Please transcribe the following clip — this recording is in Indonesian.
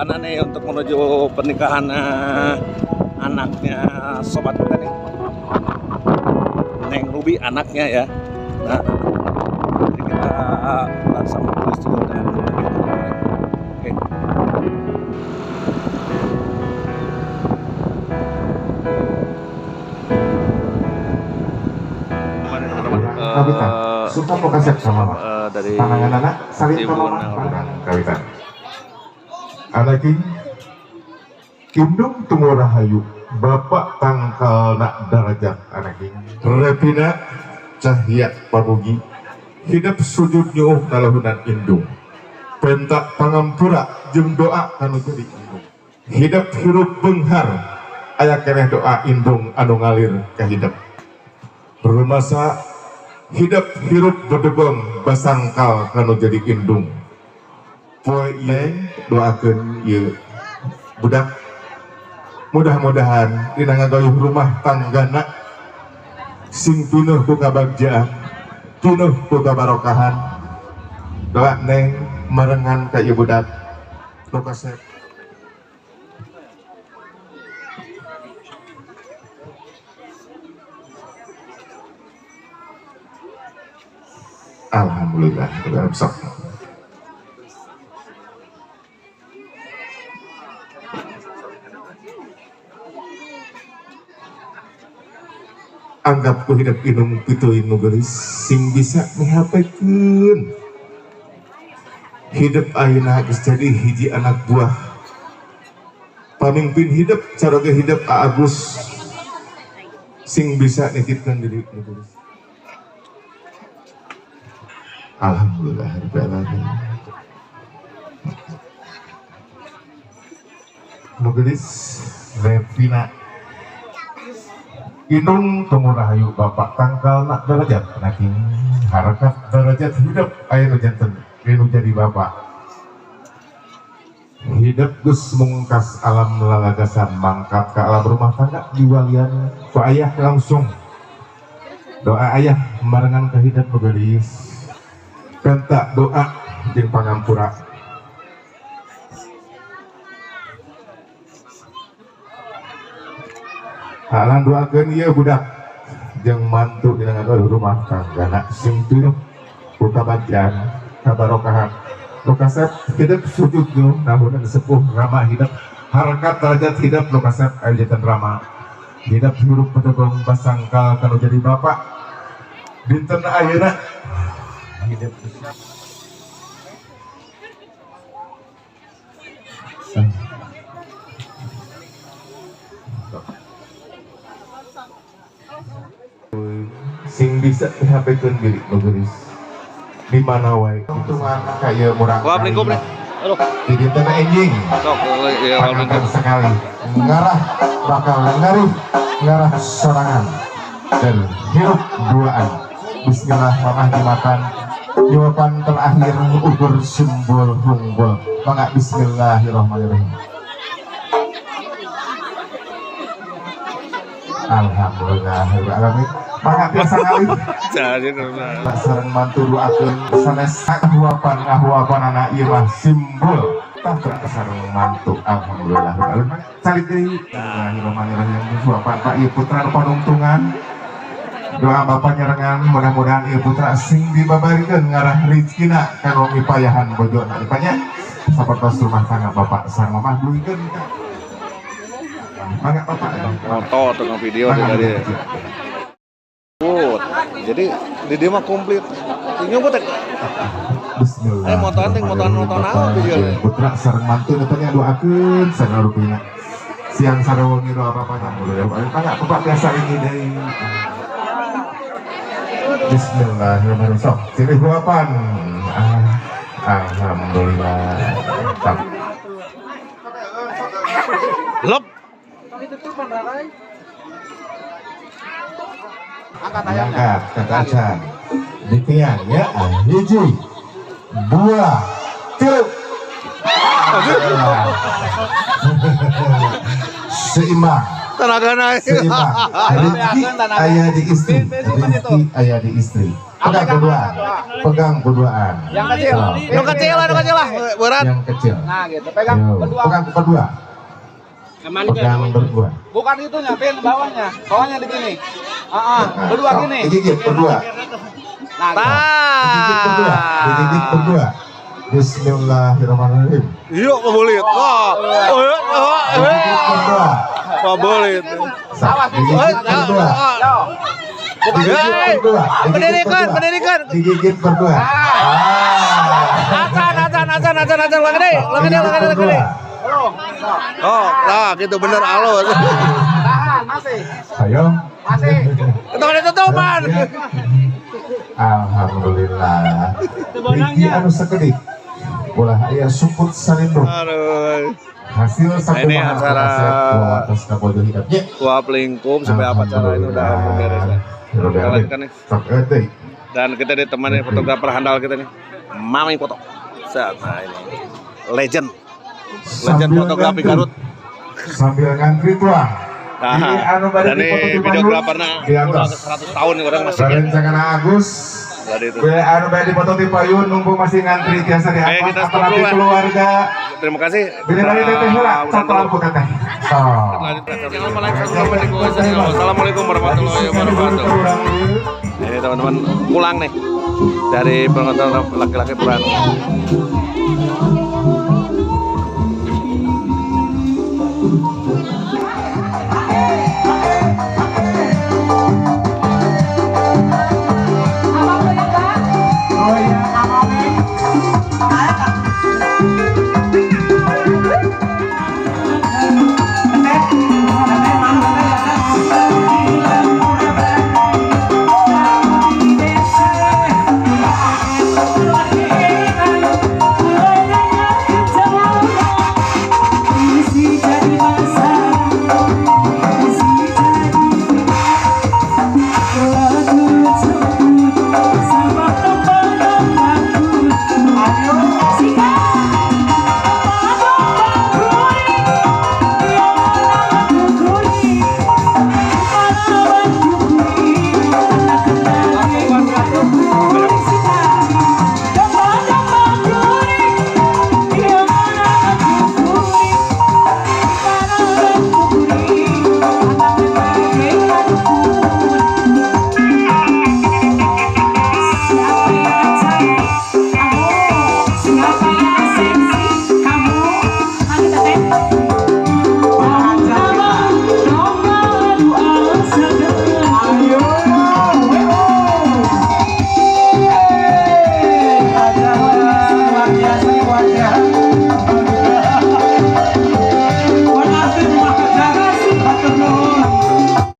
perjalanan nih untuk menuju pernikahan anaknya sobat kita nih, Neng Ruby anaknya ya. Nah, jadi kita langsung ke studio dan oke. Kawitan, suka pokasep sama dari panangan anak saling tolong kawitan. Anak Kindung tunggu rahayu Bapak tangkal nak derajat anak Repina cahya pamugi hidup sujud nyuh talahunan indung pentak pangampura jeung doa anu jadi indung hidup hirup benghar aya keneh doa indung anu ngalir ka hidup bermasa hidup hirup berdebong basangkal kanu jadi indung poe ieu doakeun ieu budak mudah-mudahan dina ngagayuh rumah tanggana sing pinuh ku kabagjaan pinuh ku kabarokahan doa neng marengan ka ieu budak nu kasep alhamdulillah udah besok anggap ku hidup inung pituin nu geulis sing bisa mihapekeun hidup ayeuna geus jadi hiji anak buah pamimpin hidup cara hidup Agus sing bisa nitipkeun diri nu geulis alhamdulillah rabbil alamin nu geulis Repina Indung temu rahayu Bapak tangkal nak derajat naking harakat derajat hidup aya nu janten anu jadi Bapak hidup geus mungkas alam lalagasan mangkat ke alam rumah tangga diwalian ku ayah langsung doa ayah marengan ka hidup nu geulis penta doa jeung pangampura halan doakeun ieu budak jeung mantu dina ngageuh rumah tanggana sing pinuh ku kabagjan kabarokahan nu kasep hidup sujud nu nahunan sepuh rama hidup harakat derajat hidup nu kasep aya janten rama hidup hirup pedegong basangkal kanu jadi bapak dinten ayeuna hidup sing bisa dihapekeun diri nu geulis di mana wae untungan kaya murah kali di dinten enjing sok sekali ngarah bakal ngarah sorangan dan hirup duaan bismillah mamah dimakan jawaban terakhir ukur simbol hunggul mangga bismillahirrahmanirrahim alhamdulillahirrahmanirrahim mangga biasa kali sareng mantu doakeun sanes ngahuapan anak ieu mah simbol tah sareng mantu alhamdulillah calik deui bismillahirrahmanirrahim suapan Pak ieu putra panungtungan doa Bapak nyerengan mudah-mudahan ieu putra sing dibabarikeun ngarah rezekina kanu mipayahan bojona dipanya sapertos rumah tangga Bapak sareng mamah duikeun mangga Bapak foto atau video dari jadi di dia mah komplit ini buat bismillah motoan video putra sareng mantu tanya doakeun sareng rupina siang sarewengi doa apa alhamdulillah tanya Bapak biasa ini deui bismillahirrahmanirrahim sok silih luapan alhamdulillah lop angkat kata dikian ya hiji dua tilu seimbang tenaga naik seimbang rezeki ayah di istri rezeki ayah di istri Pegang berdua. Pegang berduaan. Yang kecil. Oh. Lu kecil lah, berat. Yang kecil. Nah, gitu. Pegang Yo. berdua. Pegang berdua. Pegang berdua. Bukan itunya, Pin, bawahnya. Bawahnya di sini. Berdua Sok, gini. digigit berdua. Nah, Digigit berdua. Digigit berdua. Bismillahirrahmanirrahim. Yuk, boleh. Digigit berdua. Boleh. Awas, Digigit berdua. Bukan Digigit berdua. Pendirikan. Digigit berdua. Azan, lagi gede. Oh, nah gitu bener halo. tahan, masih. Ayo. Masih. Itu ada tutupan. Alhamdulillah. Iki anu sakedip. Ulah aya suput salindung. Aduh. Hasil satu Ini mahar acara atas kabojo hidupnya. Kuap lingkup sampai apa cara itu udah beres ya. Kita lanjutkan nih. Sok euy. Dan kita ditemani fotografer handal kita nih. Mami foto. Set, nah ini. Legend fotografi Garut. Sambil ngantri tuang. Nah, dan ini videografernya di udah atas. 100 tahun nih orang masih Rencana Agus. Jadi itu. Anu bae di foto ti payun nunggu masih ngantri tiasa di Ayo atas kita stop apalagi dulu, Pak. keluarga. Terima kasih. Bini balik teteh heula, Udah satu lampu teteh. Assalamualaikum warahmatullahi wabarakatuh. Ini teman-teman pulang nih dari penonton laki-laki pulang. Wajah